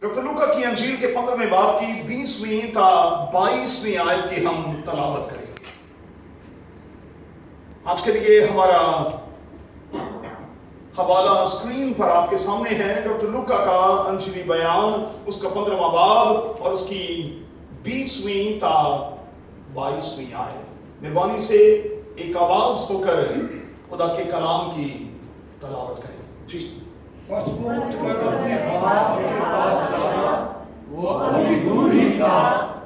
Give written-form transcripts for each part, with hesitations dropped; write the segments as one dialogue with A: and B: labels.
A: Doctor لوکا کی انجیل کے 15ویں باب کی 20ویں تا 22ویں آیت کی ہم تلاوت کریں گے۔ آج کے لیے ہمارا حوالہ اسکرین پر آپ کے سامنے ہے، ڈاکٹر لوکا کا انجیلی بیان، اس کا 15واں باب اور اس کی 20ویں تا 22ویں آیت۔ مہربانی سے ایک آواز ہو کر خدا کے کلام کی تلاوت کریں۔ جی۔
B: مسموم کر اپنے باپ کے پاس چلا، وہ ابھی دور ہی تھا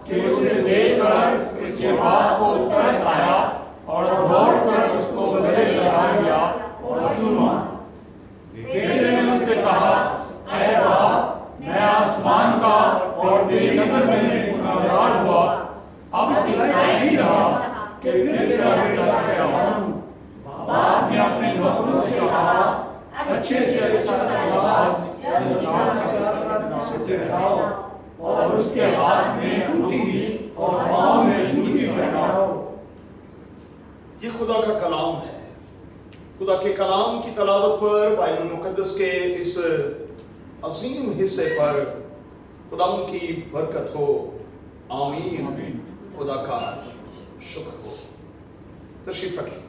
B: کہ اسے دیکھ کر اس کے باپ کو ترس آیا اور دوڑ کر اس کو گلے لگا لیا اور چوما۔ بیٹے نے اس سے کہا، اے باپ، میں آسمان کا اور تیری نظر میں گنہگار ہوا، اب اس لائق ہی رہا کہ پھر تیرا بیٹا کہلاؤں۔ باپ نے اپنے نوکروں سے کہا، اچھے سے اچھا لباس سے ہٹاؤ اور اس کے ہاتھ میں انگوٹھی اور پاؤں میں جوتی پہناؤ۔
A: یہ خدا کا کلام ہے۔ خدا کے کلام کی تلاوت پر، بائبل مقدس کے اس عظیم حصے پر خدا ان کی برکت ہو۔ آمین۔ خدا کا شکر ہو۔ تشریف رکھیں۔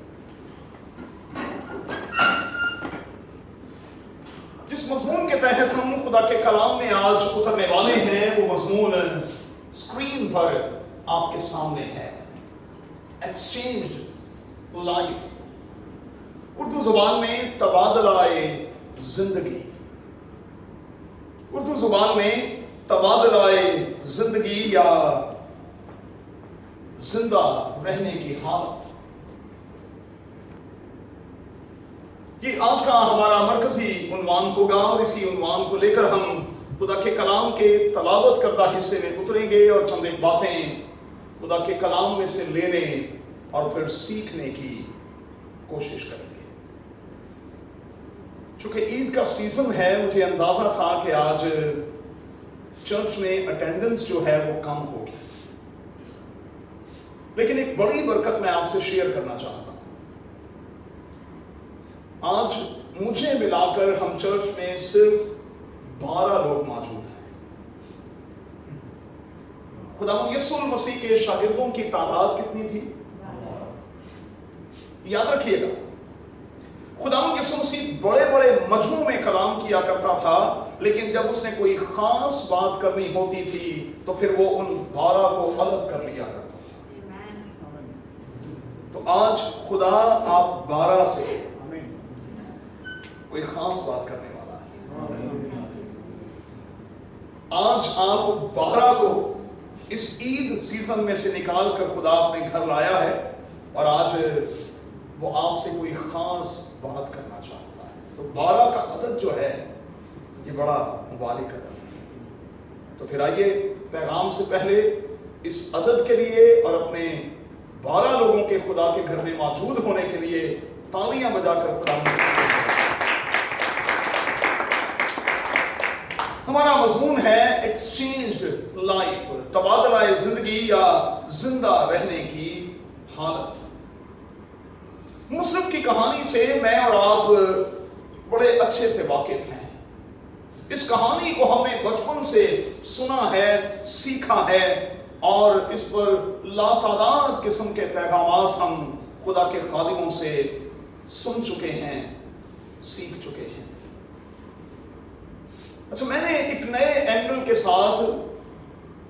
A: جس مضمون کے تحت ہم خدا کے کلام میں آج اترنے والے ہیں، وہ مضمون اسکرین پر آپ کے سامنے ہے۔ ایکسچینجڈ لائف، اردو زبان میں تبادلہ زندگی۔ اردو زبان میں تبادلہ زندگی یا زندہ رہنے کی حالت، یہ آج کا ہمارا مرکزی عنوان ہوگا، اور اسی عنوان کو لے کر ہم خدا کے کلام کے تلاوت کردہ حصے میں اتریں گے اور چند ایک باتیں خدا کے کلام میں سے لینے اور پھر سیکھنے کی کوشش کریں گے۔ چونکہ عید کا سیزن ہے، مجھے اندازہ تھا کہ آج چرچ میں اٹینڈنس جو ہے وہ کم ہوگی، لیکن ایک بڑی برکت میں آپ سے شیئر کرنا چاہتا ہوں۔ آج مجھے ملا کر ہم چرچ میں صرف 12 لوگ موجود ہیں۔ خداوند یسوع المسیح کے شاگردوں کی تعداد کتنی تھی؟ یاد رکھیے گا، خداوند یسوع مسیح بڑے بڑے مجموع میں کلام کیا کرتا تھا، لیکن جب اس نے کوئی خاص بات کرنی ہوتی تھی تو پھر وہ ان 12 کو الگ کر لیا کرتا تھا۔ تو آج خدا آپ 12 سے کوئی خاص بات کرنے والا ہے۔ آج آپ 12 کو اس عید سیزن میں سے نکال کر خدا اپنے گھر لایا ہے، اور آج وہ آپ سے کوئی خاص بات کرنا چاہتا ہے۔ تو 12 کا عدد جو ہے یہ بڑا مبارک عدد ہے۔ تو پھر آئیے پیغام سے پہلے اس عدد کے لیے اور اپنے 12 لوگوں کے خدا کے گھر میں موجود ہونے کے لیے تالیاں بجا کر خدا ہمارا مضمون ہے ایکسچینجڈ لائف، تبادلہ زندگی یا زندہ رہنے کی حالت۔ مصرف کی کہانی سے میں اور آپ بڑے اچھے سے واقف ہیں۔ اس کہانی کو ہم نے بچپن سے سنا ہے، سیکھا ہے، اور اس پر لاتعداد قسم کے پیغامات ہم خدا کے خادموں سے سن چکے ہیں، سیکھ چکے ہیں۔ اچھا، میں نے ایک نئے اینگل کے ساتھ،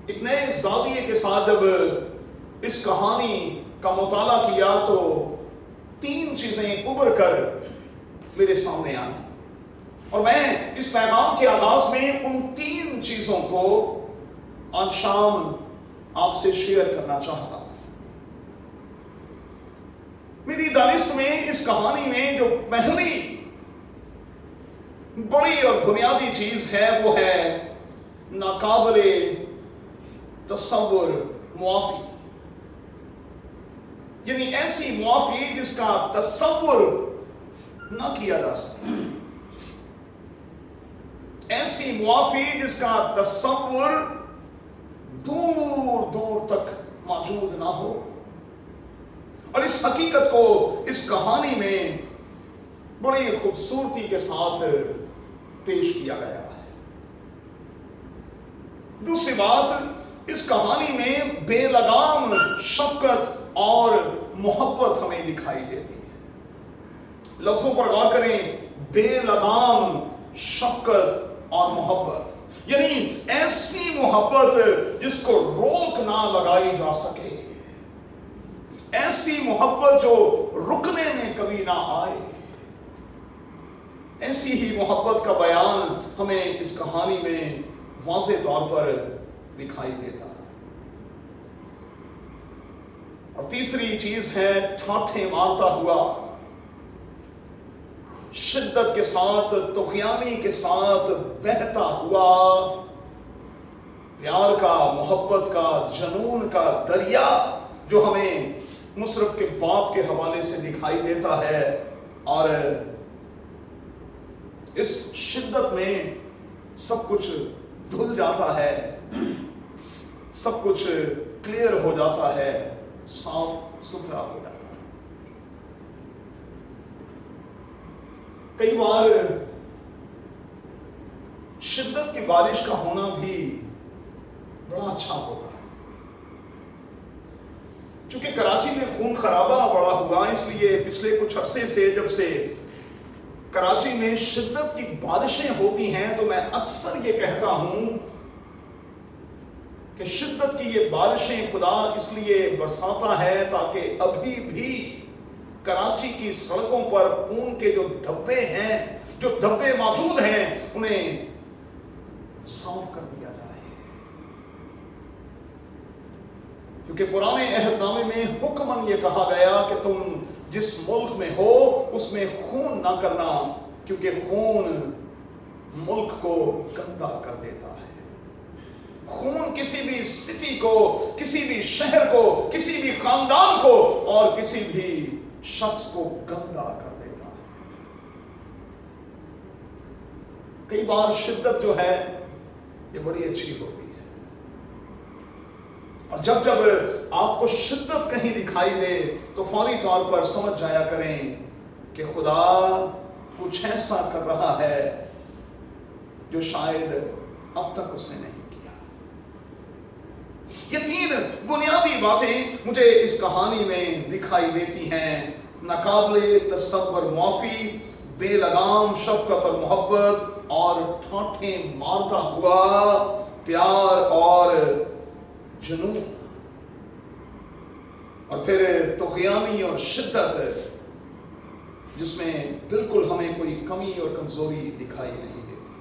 A: ایک نئے زاویے کے ساتھ جب اس کہانی کا مطالعہ کیا تو 3 چیزیں ابھر کر میرے سامنے آئیں، اور میں اس پیغام کے آغاز میں ان 3 چیزوں کو آج شام آپ سے شیئر کرنا چاہتا ہوں۔ میری دانست میں اس کہانی میں جو پہلی بڑی اور بنیادی چیز ہے وہ ہے ناقابل تصور معافی، یعنی ایسی معافی جس کا تصور نہ کیا جا سکے، ایسی معافی جس کا تصور دور دور تک موجود نہ ہو۔ اور اس حقیقت کو اس کہانی میں بڑی خوبصورتی کے ساتھ پیش کیا گیا ہے۔ दूसरी बात, इस कहानी में बेलगाम शफकत और मोहब्बत हमें दिखाई देती है। लफ्जों पर गौर करें, बेलगाम शफकत और मोहब्बत, यानी ऐसी मोहब्बत जिसको रोक ना लगाई जा सके, ऐसी मोहब्बत जो रुकने में कभी ना आए। ऐसी ही मोहब्बत का बयान हमें इस कहानी में वाज़ेह तौर पर दिखाई देता है। और तीसरी चीज है ठाठे मारता हुआ, शिद्दत के साथ, तुग़यानी के साथ बहता हुआ प्यार का, मोहब्बत का, जनून का दरिया जो हमें मुशर्रफ के बाप के हवाले से दिखाई देता है। और इस शिद्दत में सब कुछ धुल जाता है, सब कुछ क्लियर हो जाता है, साफ सुथरा हो जाता है। कई बार शिद्दत की बारिश का होना भी बड़ा अच्छा होता है। चूंकि कराची में खून खराबा बड़ा हुआ, इसलिए पिछले कुछ अरसे से जब से कराची में शिद्दत की बारिशें होती हैं, तो मैं अक्सर ये कहता हूं कि शिद्दत की ये बारिशें खुदा इसलिए बरसाता है ताकि अभी भी कराची की सड़कों पर खून के जो धब्बे हैं, जो धब्बे मौजूद हैं, उन्हें साफ कर दिया जाए। क्योंकि पुराने अहदनामे में हुक्मन ये कहा गया कि तुम जिस मुल्क में हो उसमें खून ना करना, क्योंकि खून मुल्क को गंदा कर देता है। खून किसी भी सिटी को, किसी भी शहर को, किसी भी खानदान को और किसी भी शख्स को गंदा कर देता है। कई बार शिद्दत जो है ये बड़ी अच्छी होती है, और जब जब आपको शिद्दत कहीं दिखाई दे तो फौरी तौर पर समझ जाया करें कि खुदा कुछ ऐसा कर रहा है जो शायद अब तक उसने नहीं किया। ये तीन बुनियादी बातें मुझे इस कहानी में दिखाई देती हैं: नाकाबिले तसव्वुर मुआफी, बेलगाम शफकत और मोहब्बत, और ठाठे मारता हुआ प्यार और जुनून, और फिर तुग़यानी और शिद्दत जिसमें बिल्कुल हमें कोई कमी और कमजोरी दिखाई नहीं देती।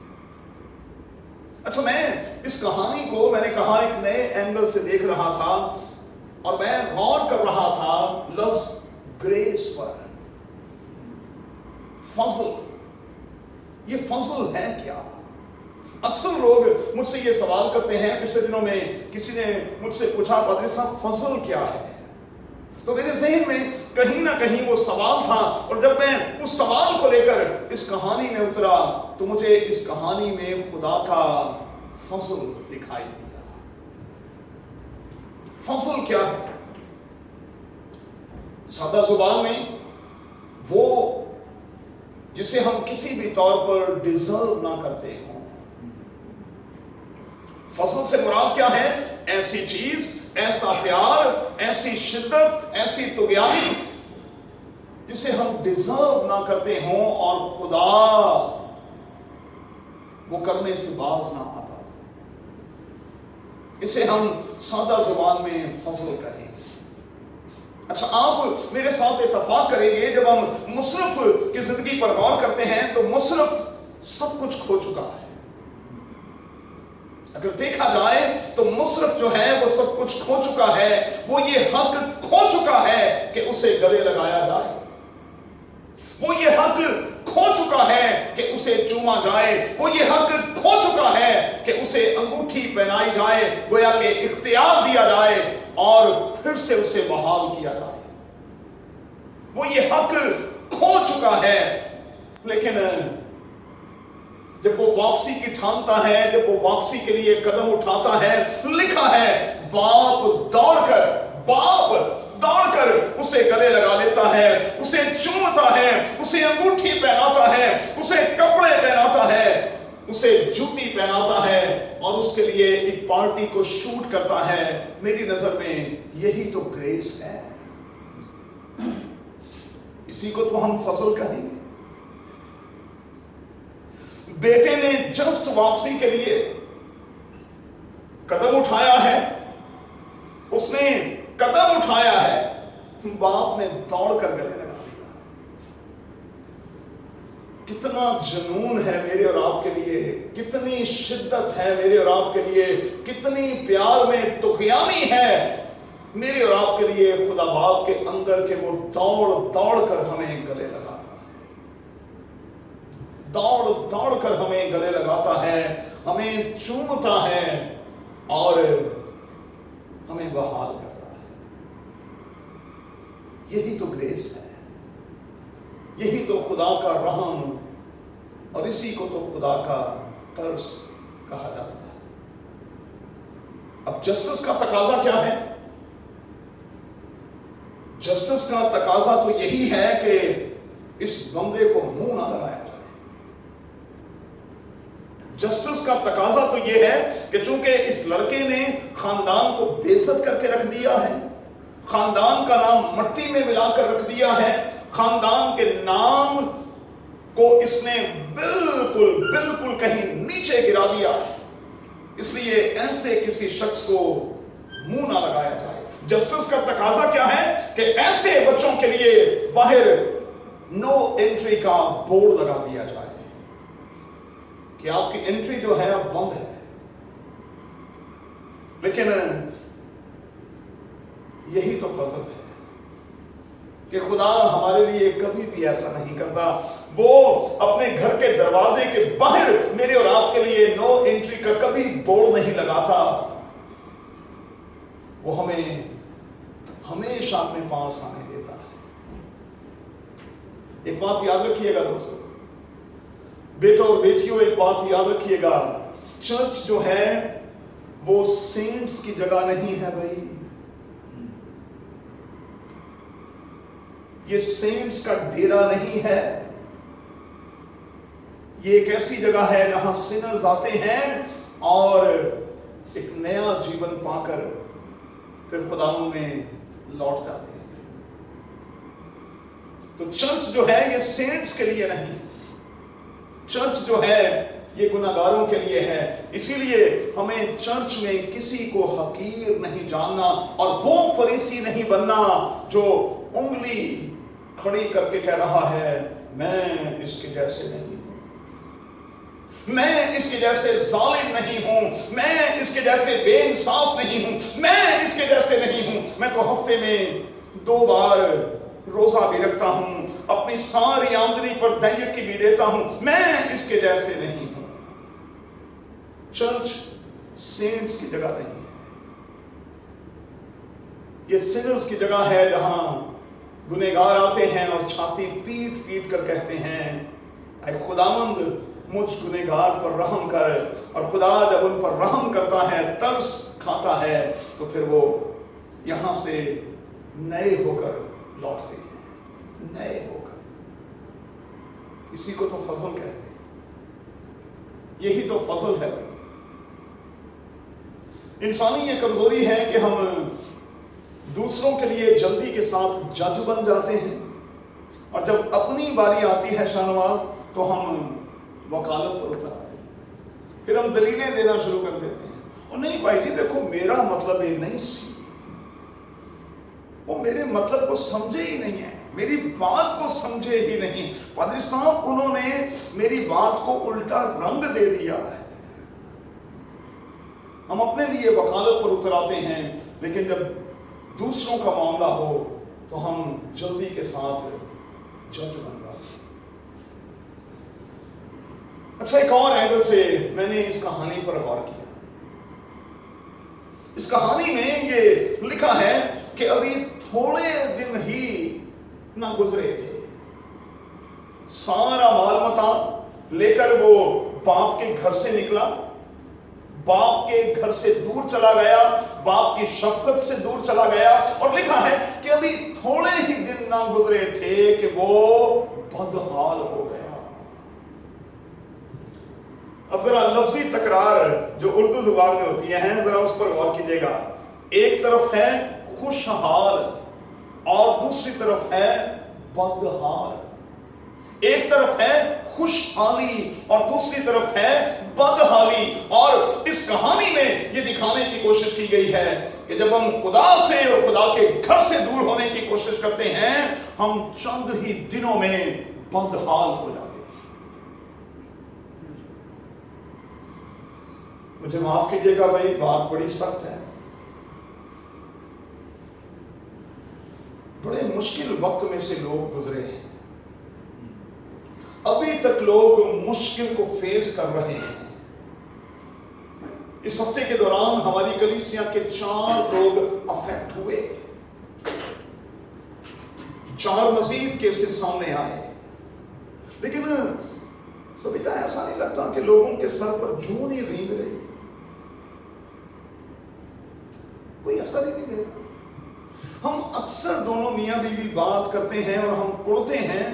A: अच्छा, मैं इस कहानी को, मैंने कहा, एक नए एंगल से देख रहा था, और मैं गौर कर रहा था लफ्ज ग्रेस पर। फज़ल, ये फज़ल है क्या? अक्सर लोग मुझसे ये सवाल करते हैं। पिछले दिनों में किसी ने मुझसे पूछा, पादरी साहब फज़ल क्या है? तो मेरे ज़हन में कहीं ना कहीं वो सवाल था, और जब मैं उस सवाल को लेकर इस कहानी में उतरा तो मुझे इस कहानी में खुदा का फज़ल दिखाई दिया। फज़ल क्या है? सादा जुबान में वो जिसे हम किसी भी तौर पर डिजर्व ना करते हो। फज़ल से मुराद क्या है? ऐसी चीज, ऐसा प्यार, ऐसी शिद्दत, ऐसी तुग़यानी जिसे हम डिजर्व ना करते हों, और खुदा वो करने से बाज ना आता। इसे हम सादा जुबान में फज़ल कहें। अच्छा, आप मेरे साथ इत्तफाक करेंगे, जब हम मुशर्रफ की जिंदगी पर गौर करते हैं तो मुशर्रफ सब कुछ खो चुका है। अगर देखा जाए तो मुशर्रफ जो है वो सब कुछ खो चुका है। वो ये हक खो चुका है कि उसे गले लगाया जाए, वो ये हक खो चुका है कि उसे चूमा जाए, वो ये हक खो चुका है कि उसे अंगूठी पहनाई जाए, गोया कि इख्तियार दिया जाए और फिर से उसे बहाल किया जाए। वो ये हक खो चुका है। लेकिन जब वो वापसी की ठानता है, जब वो वापसी के लिए कदम उठाता है, लिखा है बाप दौड़कर उसे गले लगा लेता है, उसे चूमता है, उसे अंगूठी पहनाता है, उसे कपड़े पहनाता है, उसे जूती पहनाता है और उसके लिए एक पार्टी को शूट करता है। मेरी नजर में यही तो ग्रेस है, इसी को तो हम फजल कहेंगे। बेटे ने जस्ट वापसी के लिए कदम उठाया है, उसने कदम उठाया है, बाप ने दौड़कर गले लगा दिया। कितना जुनून है मेरे और आपके लिए, कितनी शिद्दत है मेरे और आपके लिए, कितनी प्यार में तुगयानी है मेरे और आपके लिए खुदा बाप के अंदर के वो दौड़ दौड़ कर हमें गले लगाता है, दौड़ दौड़ कर हमें गले लगाता है, हमें चूमता है और हमें बहाल करता है। यही तो ग्रेस है, यही तो खुदा का रहम और इसी को तो खुदा का तरस कहा जाता है। अब जस्टिस का तकाजा क्या है? जस्टिस का तकाजा तो यही है कि इस बंदे को मुंह ना लगाया जाए। जस्टिस का तकाजा तो यह है कि चूंकि इस लड़के ने खानदान को बेइज्जत करके रख दिया है, खानदान का नाम मट्टी में मिलाकर रख दिया है, खानदान के नाम को इसने बिल्कुल बिल्कुल कहीं नीचे गिरा दिया, इसलिए ऐसे किसी शख्स को मुंह ना लगाया जाए। जस्टिस का तकाजा क्या है कि ऐसे बच्चों के लिए बाहर नो एंट्री का बोर्ड लगा दिया जाए कि आपकी एंट्री जो है अब बंद है। लेकिन यही तो फजल है कि खुदा हमारे लिए कभी भी ऐसा नहीं करता। वो अपने घर के दरवाजे के बाहर मेरे और आपके लिए नो एंट्री का कभी बोर्ड नहीं लगाता। वो हमें हमेशा अपने पास आने देता है। एक बात याद रखिएगा दोस्तों, बेटों और बेटियों, एक बात याद रखिएगा, चर्च जो है वो सेंट्स की जगह नहीं है भाई। ये सेंट्स का डेरा नहीं है, ये एक ऐसी जगह है जहां सिनर्स आते हैं और एक नया जीवन पाकर फिर खुदावन में लौट जाते हैं। तो चर्च जो है ये सेंट्स के लिए नहीं, चर्च जो है ये गुनाहगारों के लिए है। इसीलिए हमें चर्च में किसी को हकीर नहीं जानना और वो फरीसी नहीं बनना जो उंगली खड़ी करके कह रहा है मैं इसके जैसे नहीं हूं, मैं इसके जैसे जालिम नहीं हूं, मैं इसके जैसे बेइंसाफ नहीं हूं, मैं इसके जैसे नहीं हूं, मैं तो हफ्ते में 2 बार रोजा भी रखता हूं, अपनी सारी आमदनी पर दैयक की भी देता हूं, मैं इसके जैसे नहीं हूं। चर्च सेंट्स की जगह नहीं है, ये सिनर्स की जगह है जहां गुनहगार आते हैं और छाती पीट पीट कर कहते हैं ऐ खुदावंद मुझ गुनहगार पर रहम कर। और खुदा जब उन पर रहम करता है, तरस खाता है, तो फिर वो यहां से नए होकर लौटते हैं, नए होकर। इसी को तो फजल कहते हैं, यही तो फजल है। इंसानी ये कमजोरी है कि हम दूसरों के लिए जल्दी के साथ जज बन जाते हैं और जब अपनी बारी आती है शाहनवाज तो हम वकालत पर उतर आते हैं, फिर हम दलीलें देना शुरू कर देते हैं। और नहीं भाई जी देखो मेरा मतलब ये नहीं सी, वो मेरे मतलब को समझे ही नहीं है, मेरी बात को समझे ही नहीं। पादरी साहब उन्होंने मेरी बात को उल्टा रंग दे दिया है। हम अपने लिए वकालत पर उतर आते हैं, लेकिन जब दूसरों का मामला हो तो हम जल्दी के साथ जज बन जाते हैं। अच्छा, एक और एंगल से मैंने इस कहानी पर गौर किया। इस कहानी में ये लिखा है कि अभी थोड़े दिन ही ना गुजरे थे, सारा माल मता लेकर वो बाप के घर से निकला, बाप के घर से दूर चला गया, बाप की शफकत से दूर चला गया। और लिखा है कि अभी थोड़े ही दिन ना गुजरे थे कि वो बदहाल हो गया। اب ذرا لفظی تکرار جو اردو زبان میں ہوتی ہیں ذرا اس پر غور کیجیے گا. ایک طرف ہے خوشحال اور دوسری طرف ہے بدحال. ایک طرف ہے خوشحالی اور دوسری طرف ہے بدحالی. اور اس کہانی میں یہ دکھانے کی کوشش کی گئی ہے کہ جب ہم خدا سے اور خدا کے گھر سے دور ہونے کی کوشش کرتے ہیں ہم چند ہی دنوں میں بدحال ہو جاتے ہیں. مجھے معاف کیجیے گا بھائی، بات بڑی سخت ہے. بڑے مشکل وقت میں سے لوگ گزرے ہیں. ابھی تک لوگ مشکل کو فیس کر رہے ہیں. اس ہفتے کے دوران ہماری کلیسیا کے 4 لوگ افیکٹ ہوئے، 4 مزید کیسز سامنے آئے. لیکن سبھی ایسا نہیں لگتا کہ لوگوں کے سر پر جوں نہیں رینگ رہی، کوئی اثر ہی نہیں دیتا. ہم اکثر دونوں میاں بیوی بات کرتے ہیں اور ہم کڑتے ہیں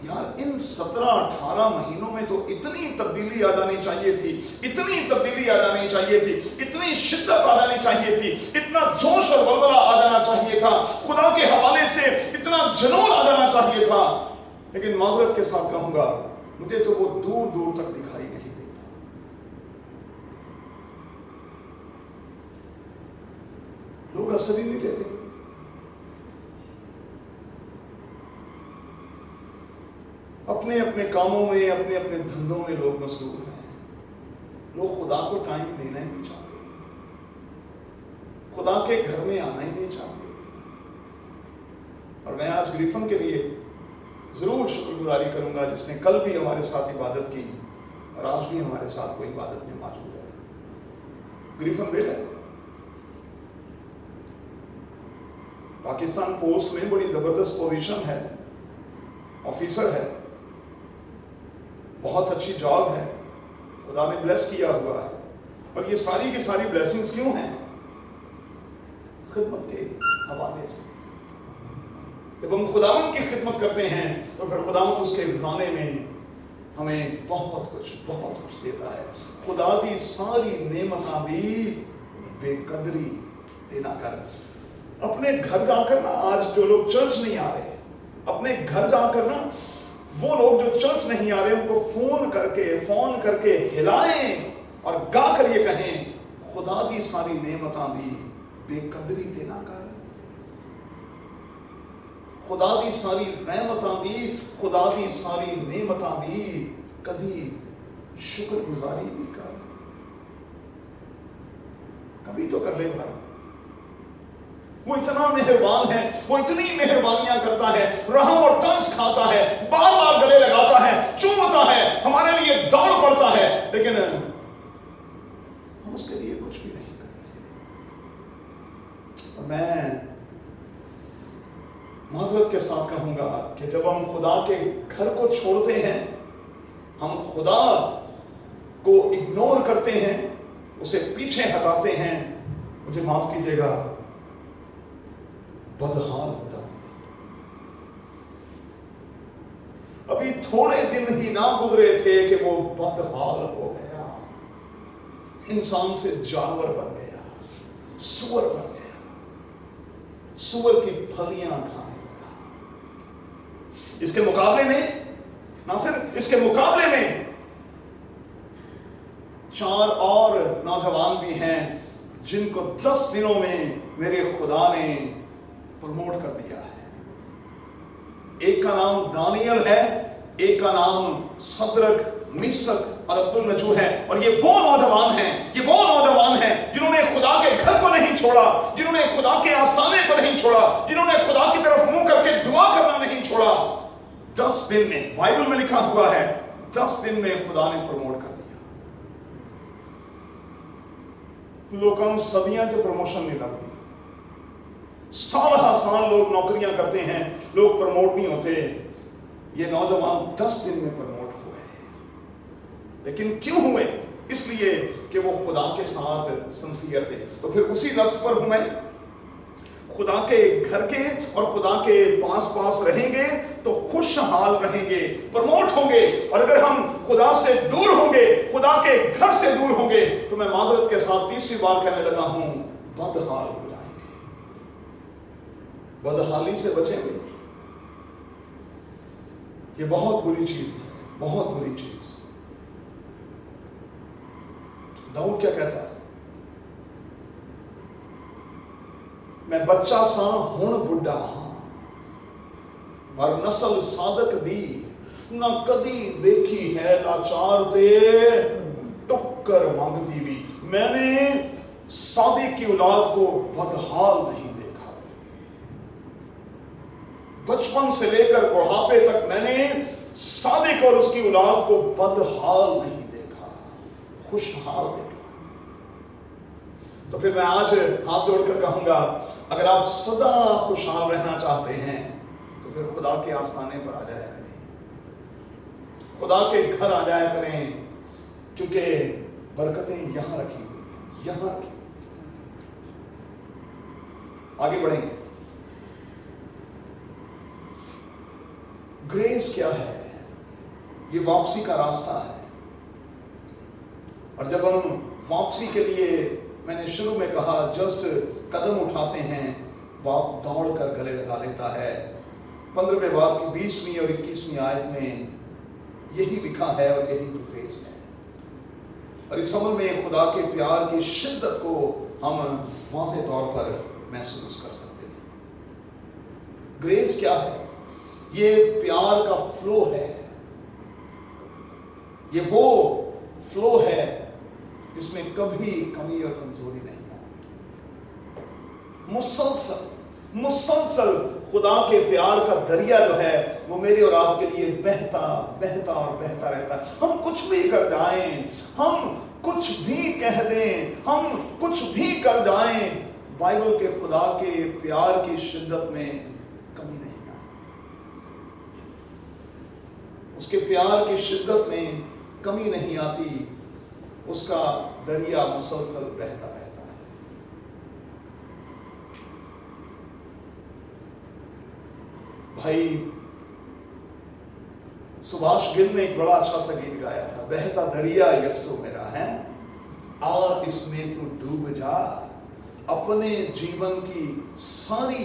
A: یار ان 17-18 مہینوں میں تو اتنی تبدیلی آ جانی چاہیے تھی، اتنی تبدیلی آ جانی چاہیے تھی، اتنی شدت آ جانی چاہیے تھی، اتنا جوش اور ولولہ آ جانا چاہیے تھا، خدا کے حوالے سے اتنا جنون آ جانا چاہیے تھا. لیکن معذرت کے ساتھ کہوں گا مجھے تو وہ دور دور تک دکھائی نہیں دیتا. لوگ اثر ہی نہیں لے رہے. اپنے اپنے کاموں میں، اپنے اپنے دھندوں میں لوگ مصروف ہیں. لوگ خدا کو ٹائم دینا ہی نہیں چاہتے، خدا کے گھر میں آنا ہی نہیں چاہتے. اور میں آج گریفن کے لیے ضرور شکر گزاری کروں گا جس نے کل بھی ہمارے ساتھ عبادت کی اور آج بھی ہمارے ساتھ کوئی عبادت میں موجود ہے. گریفن بیل ہے. پاکستان پوسٹ میں بڑی زبردست پوزیشن ہے، آفیسر ہے، بہت اچھی جاب ہے، خدا نے بلیس کیا ہوا ہے. اور یہ ساری کی ساری بلیسنگز کیوں ہیں؟ خدمت کے حوالے سے. جب ہم خداوند کی خدمت کرتے ہیں تو پھر خداوند اس کے خزانے میں ہمیں بہت کچھ دیتا ہے. خدا دی ساری نعمتاں دی بے قدری دینا کر. اپنے گھر جا کر نا، آج جو لوگ چرچ نہیں آ رہے، اپنے گھر جا کر نا وہ لوگ جو چرچ نہیں آ رہے ان کو فون کر کے ہلائیں اور گا کر یہ کہیں خدا دی ساری نعمتاں دی بے قدری تے نہ کر. خدا دی ساری رحمتاں دی، خدا دی ساری نعمتاں دی کدی شکر گزاری بھی کر. کبھی تو کر لے بھائی. وہ اتنا مہربان ہے، وہ اتنی مہربانیاں کرتا ہے، رحم اور طنز کھاتا ہے، بار بار گلے لگاتا ہے، چومتا ہے، ہمارے لیے دوڑ پڑتا ہے، لیکن ہم اس کے لیے کچھ بھی نہیں کر رہے. میں معذرت کے ساتھ کہوں گا کہ جب ہم خدا کے گھر کو چھوڑتے ہیں، ہم خدا کو اگنور کرتے ہیں، اسے پیچھے ہٹاتے ہیں، مجھے معاف کیجیے گا بدحال ہو جاتے ہیں. ابھی تھوڑے دن ہی نہ گزرے تھے کہ وہ بدحال ہو گیا، انسان سے جانور بن گیا، سور بن گیا، سور کی پھلیاں کھانے لگا. اس کے مقابلے میں ناصر، اس کے مقابلے میں 4 اور نوجوان بھی ہیں جن کو 10 دنوں میں میرے خدا نے پروموٹ کر دیا ہے. ایک کا نام دانیل ہے، ایک کا نام صدرک، میشک اور عبدالنجو ہے. اور یہ وہ نوجوان ہیں جنہوں نے خدا کے گھر کو نہیں چھوڑا، جنہوں نے خدا کے آستانے کو نہیں چھوڑا، جنہوں نے خدا کی طرف منہ کر کے دعا کرنا نہیں چھوڑا. 10 دن میں، بائبل میں لکھا ہوا ہے 10 دن میں خدا نے پروموٹ کر دیا. لوگوں صدیاں جو پروموشن نہیں لگتی، سال لوگ نوکریاں کرتے ہیں، لوگ پروموٹ نہیں ہوتے. یہ نوجوان 10 دن میں پروموٹ ہوئے. لیکن کیوں ہوئے؟ اس لیے کہ وہ خدا کے ساتھ سنسیئر تھے. تو پھر اسی لفظ پر ہوں میں، खुदा के घर के और खुदा के पास रहेंगे तो खुशहाल रहेंगे, प्रमोट होंगे। और अगर हम खुदा से दूर होंगे, खुदा के घर से दूर होंगे, तो मैं माजरत के साथ तीसरी बार कहने लगा हूं, बदहाल हो जाएंगे, बदहाली से बचेंगे। ये बहुत बुरी चीज है, बहुत बुरी चीज। दाऊद क्या कहता है? मैं बच्चा सा हुण बुढ़ा हां, पर नस्ल साधक दी ना कदी देखी है लाचार ते टक्कर मांगती भी। मैंने सादिक की औलाद को बदहाल नहीं देखा। बचपन से लेकर बुढ़ापे तक मैंने सादिक और उसकी औलाद को बदहाल नहीं देखा, खुशहाल देखा। तो फिर मैं आज हाथ जोड़कर कहूंगा, अगर आप सदा खुशहाल रहना चाहते हैं तो फिर खुदा के आस्थाने पर आ जाया करें, खुदा के घर आ जाया करें, क्योंकि बरकतें यहां रखी हुई हैं, यहां रखी। आगे बढ़ेंगे। ग्रेस क्या है? ये वापसी का रास्ता है। और जब हम वापसी के लिए, मैंने शुरू में कहा, जस्ट कदम उठाते हैं, बाप दौड़ कर गले लगा लेता है। 15वें बाब की 20वीं और 21वीं आयत में यही लिखा है और यही तो ग्रेस है। और इस अमल में खुदा के प्यार की शिद्दत को हम वाज़ेह तौर पर महसूस कर सकते हैं। ग्रेस क्या है? ये प्यार का फ्लो है, ये वो फ्लो है जिसमें कभी कमी और कमजोरी नहीं आती। मुसलसल खुदा के प्यार का दरिया जो है वो मेरे और आपके लिए बहता बहता और बहता रहता है। हम कुछ भी कर जाएं, हम कुछ भी कह दें, हम कुछ भी कर जाएं, बाइबल के खुदा के प्यार की शिद्दत में कमी नहीं आती, उसके प्यार की शिद्दत में कमी नहीं आती। उसका दरिया मुसलसल बहता रहता है। भाई सुभाष गिल ने एक बड़ा अच्छा सा गीत गाया था, बहता दरिया यस्सु मेरा है, आ इसमें तू डूब जा, अपने जीवन की सारी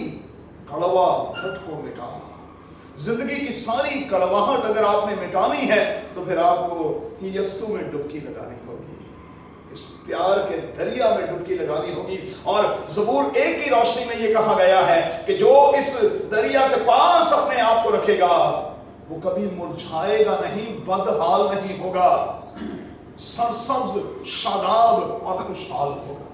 A: कड़वाहट को मिटा। जिंदगी की सारी कड़वाहट अगर आपने मिटानी है तो फिर आपको यस्सु में डुबकी लगानी होगी, इस प्यार के दरिया में डुबकी लगानी होगी। और ज़बूर 1 की रोशनी में यह कहा गया है कि जो इस दरिया के पास अपने आप को रखेगा वो कभी मुरझाएगा नहीं, बदहाल नहीं होगा, सरसब्ज शादाब और खुशहाल होगा।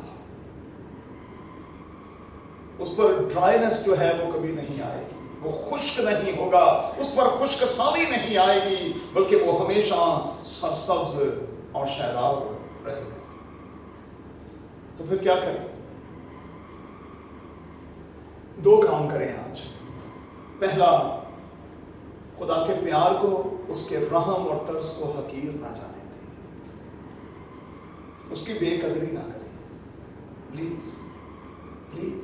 A: उस पर ड्राइनेस जो है वो कभी नहीं आएगी, वो खुश्क नहीं होगा, उस पर खुश्क साली नहीं आएगी, बल्कि वो हमेशा सरसब्ज और शादाब रहेगा। तो फिर क्या करें? 2 काम करें आज। पहला, खुदा के प्यार को, उसके रहम और तरस को हकीर ना जाने दें, उसकी बेकदरी ना करें। प्लीज प्लीज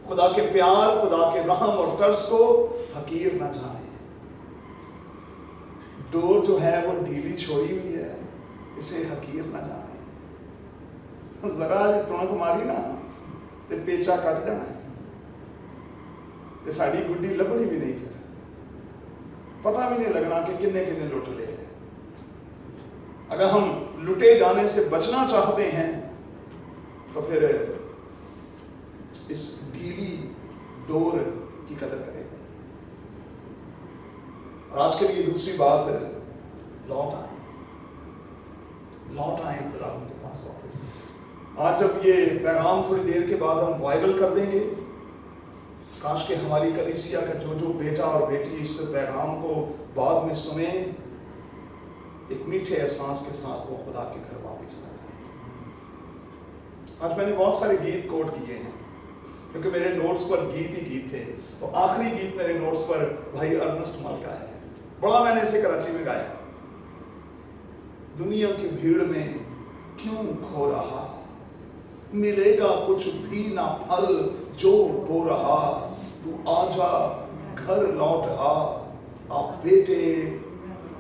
A: खुदा के प्यार, खुदा के रहम और तरस को हकीर ना जाने। डोर जो है वो ढीली छोड़ी हुई है, इसे हकीर ना जाने। जरा तुणक मारी ना ते पेचा कट जाना है, ते साड़ी गुड्डी लभनी भी नहीं, फिर पता भी नहीं लगना कि किन्ने किन्ने लुट ले। अगर हम लुटे जाने से बचना चाहते हैं तो फिर इस ढीली डोर की कदर करेंगे। और आज के लिए दूसरी बात है, लौट आए खुदा के पास वापस। आज जब ये पैगाम थोड़ी देर के बाद हम वायरल कर देंगे, काश के हमारी कलीसिया का जो बेटा और बेटी इस पैगाम को बाद में सुने, एक मीठे एहसास के साथ वो खुदा के घर वापस आ जाए। आज मैंने बहुत सारे गीत कोट किए हैं क्योंकि मेरे नोट्स पर गीत ही गीत थे। तो आखिरी गीत मेरे नोट्स पर भाई अर्नेस्ट मल का है, बड़ा मैंने इसे कराची में गाया। दुनिया की भीड़ में क्यों खो रहा, मिलेगा कुछ भी ना फल जो बो रहा, तू आजा घर लौट आ बेटे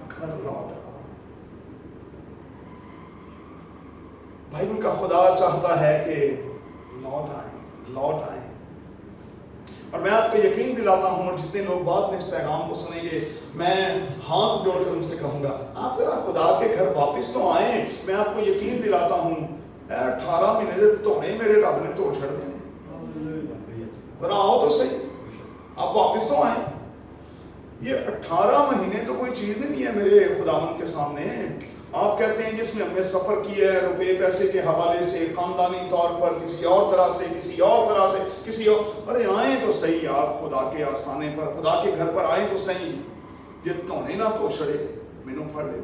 A: घर लौट आ। बाइबल का खुदा चाहता है कि लौट आए। और मैं आपको यकीन दिलाता हूं, और जितने लोग बाद में इस पैगाम को सुनेंगे, मैं हाथ जोड़कर उनसे कहूंगा, आप जरा खुदा के घर वापस तो आए। मैं आपको यकीन दिलाता हूं 18 महीने से धोने मेरे रब ने तोड़ छड़ देने। जरा आओ तो सही, आप वापस तो आए। ये 18 महीने तो कोई चीज ही नहीं है मेरे खुदावन के सामने। आप कहते हैं जिसमें हमने सफर किया है रुपए पैसे के हवाले से, खानदानी तौर पर, किसी और तरह से, किसी और, अरे आए तो सही आप खुदा के आस्थाने पर, खुदा के घर पर आए तो सही। ये धोने ना तो छड़े मैनू फड़ ले,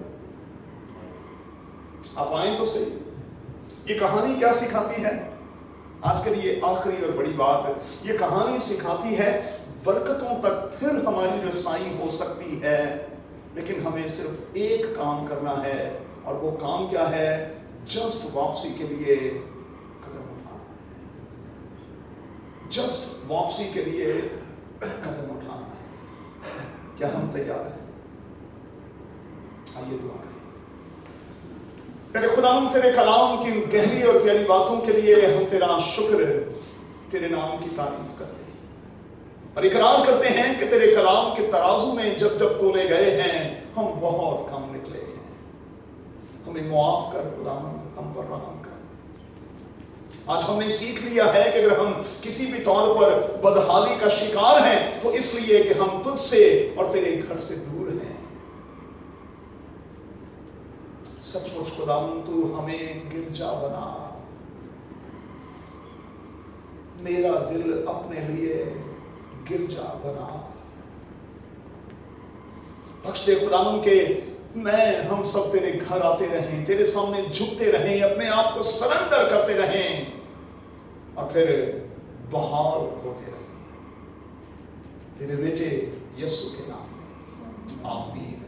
A: आप आए तो सही। ये कहानी क्या सिखाती है? आज के लिए आखिरी और बड़ी बात, ये कहानी सिखाती है बरकतों तक फिर हमारी रसाई हो सकती है, लेकिन हमें सिर्फ एक काम करना है, और वो काम क्या है? जस्ट वापसी के लिए कदम उठाना है। जस्ट वापसी के लिए कदम उठाना है। क्या हम तैयार हैं? आइए दुआ करें। तेरे खुदा, हम तेरे कलाम की गहरी और प्यारी बातों के लिए हम तेरा शुक्र, तेरे नाम की तारीफ करते हैं और इकरार करते हैं कि तेरे कलाम के तराजू में जब जब तोले गए हैं हम बहुत कम निकले हैं। हमें मुआफ कर खुदावंद, हम पर रहम कर। आज हमने सीख लिया है कि अगर हम किसी भी तौर पर बदहाली का शिकार हैं तो इसलिए कि हम तुझसे और तेरे घर से दूर हैं। सचमुच खुदावंद तू हमें गिरजा बना, मेरा दिल अपने लिए गिरजा बना। बख्श दे खुदावंद के हम सब तेरे घर आते रहें, तेरे सामने झुकते रहें, अपने आप को सरेंडर करते रहें और फिर बहाल होते रहें। तेरे बेटे यीशु के नाम में आमीन।